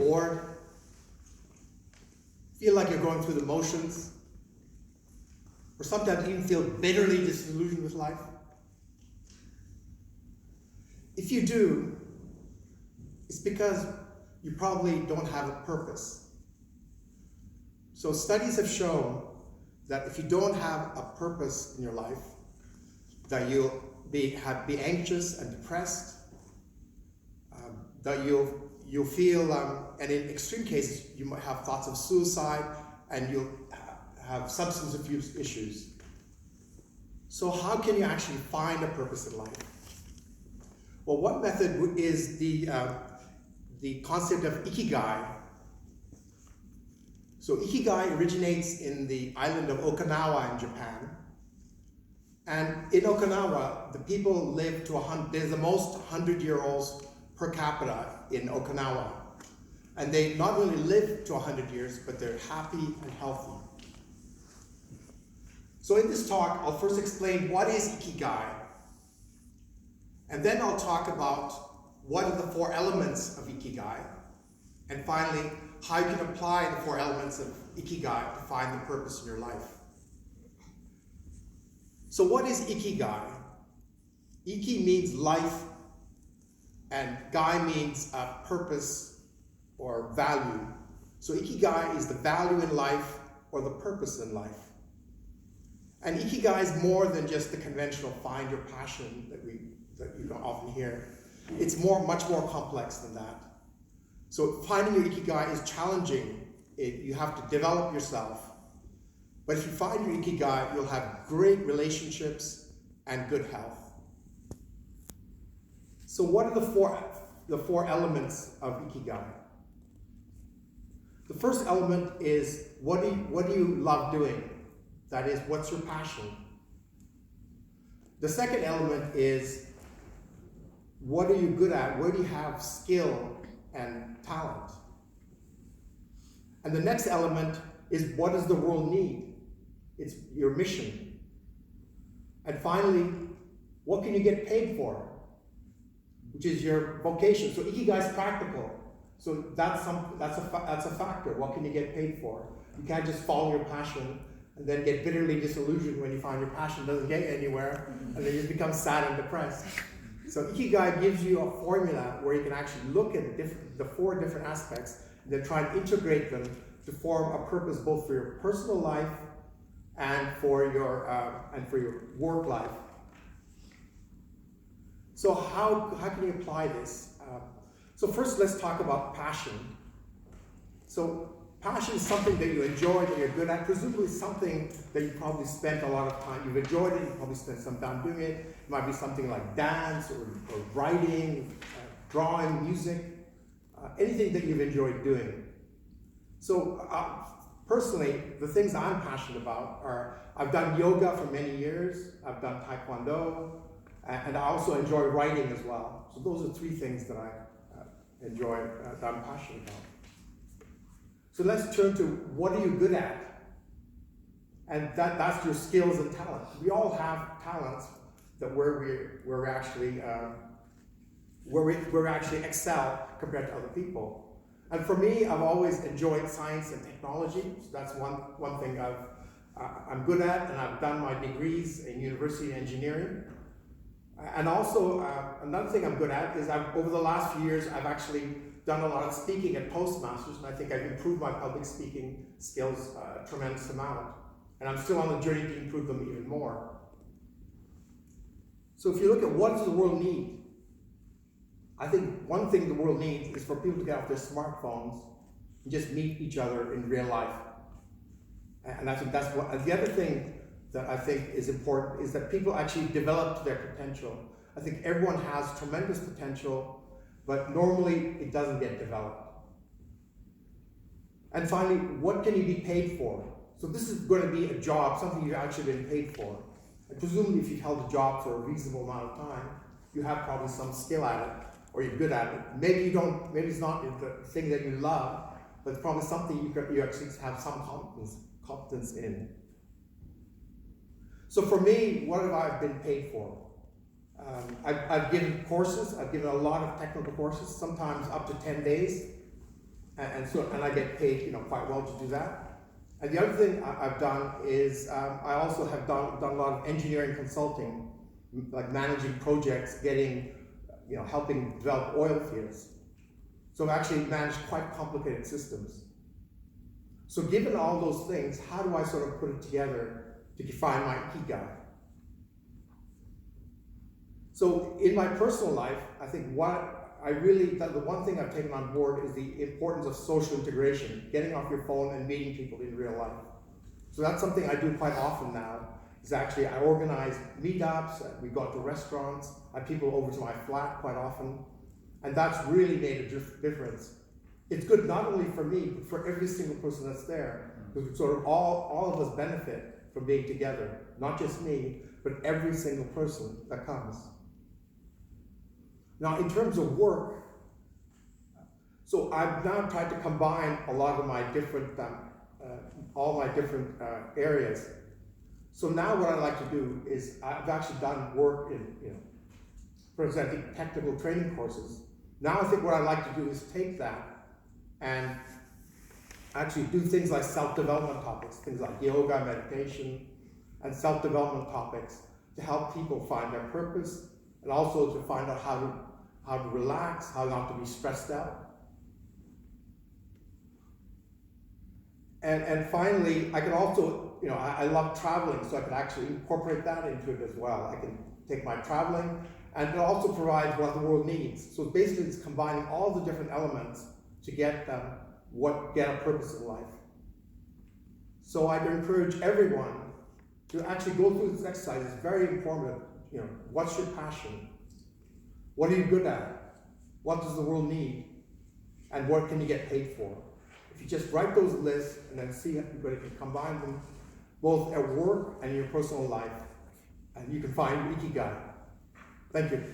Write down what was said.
bored, feel like you're going through the motions, or sometimes even feel bitterly disillusioned with life? If you do, it's because you probably don't have a purpose. So studies have shown that if you don't have a purpose in your life, that you'll be anxious and depressed, that you'll feel, and in extreme cases, you might have thoughts of suicide, and you'll have substance abuse issues. So how can you actually find a purpose in life? Well, one method is the concept of Ikigai. So Ikigai originates in the island of Okinawa in Japan. And in Okinawa, the people live to 100, there's the most 100-year-olds per capita in Okinawa. And they not only live to 100 years, but they're happy and healthy. So in this talk, I'll first explain what is Ikigai. And then I'll talk about what are the 4 elements of Ikigai. And finally, how you can apply the 4 elements of Ikigai to find the purpose in your life. So what is Ikigai? Iki means life, and Gai means purpose or value. So Ikigai is the value in life or the purpose in life. And Ikigai is more than just the conventional find your passion that you can often hear. It's much more complex than that. So finding your Ikigai is challenging. You have to develop yourself. But if you find your Ikigai, you'll have great relationships and good health. So what are the four elements of Ikigai? The first element is what do you love doing? That is, what's your passion? The second element is what are you good at? Where do you have skill and talent? And the next element is what does the world need? It's your mission. And finally, what can you get paid for? Which is your vocation. So Ikigai is practical. So that's a factor. What can you get paid for? You can't just follow your passion and then get bitterly disillusioned when you find your passion doesn't get you anywhere, and then you just become sad and depressed. So Ikigai gives you a formula where you can actually look at the 4 different aspects and then try and integrate them to form a purpose both for your personal life and for your work life. So how can you apply this? So first, let's talk about passion. So passion is something that you enjoy, that you're good at, presumably something that you probably spent a lot of time, you've enjoyed it, you probably spent some time doing it. It might be something like dance or writing, drawing, music, anything that you've enjoyed doing. So personally, the things I'm passionate about are, I've done yoga for many years, I've done taekwondo, and I also enjoy writing as well. So those are 3 things that I enjoy, that I'm passionate about. So let's turn to what are you good at? And that's your skills and talents. We all have talents that where we actually excel compared to other people. And for me, I've always enjoyed science and technology. So that's one thing I'm good at, and I've done my degrees in university engineering. And also, another thing I'm good at is over the last few years, I've actually done a lot of speaking at Toastmasters, and I think I've improved my public speaking skills a tremendous amount. And I'm still on the journey to improve them even more. So if you look at what does the world need, I think one thing the world needs is for people to get off their smartphones and just meet each other in real life. And that's what the other thing that I think is important is that people actually develop to their potential. I think everyone has tremendous potential, but normally it doesn't get developed. And finally, what can you be paid for? So this is going to be a job, something you've actually been paid for. And presumably if you've held a job for a reasonable amount of time, you have probably some skill at it, or you're good at it. Maybe you don't, maybe it's not the thing that you love, but it's probably something you actually have some competence in. So for me, what have I been paid for? I've given courses, I've given a lot of technical courses, sometimes up to 10 days. and I get paid, quite well to do that. And the other thing I've done is I also have done a lot of engineering consulting, like managing projects, helping develop oil fields. So I've actually managed quite complicated systems. So given all those things, how do I sort of put it together to define my Ikigai? So in my personal life, I think the one thing I've taken on board is the importance of social integration, getting off your phone and meeting people in real life. So that's something I do quite often now, is actually I organize meetups, we go out to restaurants, I have people over to my flat quite often, and that's really made a difference. It's good not only for me, but for every single person that's there, because sort of all of us benefit from being together, not just me, but every single person that comes. Now, in terms of work, so I've now tried to combine a lot of my different, all my different areas. So now what I like to do is I've actually done work in, presenting technical training courses. Now I think what I like to do is take that and actually do things like self-development topics, things like yoga, meditation, and self-development topics to help people find their purpose and also to find out how to relax, how not to be stressed out. And finally, I can also, I love traveling, so I can actually incorporate that into it as well. I can take my traveling, and it also provides what the world needs. So basically, it's combining all the different elements to get a purpose in life. So I'd encourage everyone to actually go through this exercise. It's very informative. What's your passion? What are you good at? What does the world need? And what can you get paid for? If you just write those lists and then see if you can combine them both at work and in your personal life, and you can find Ikigai. Thank you.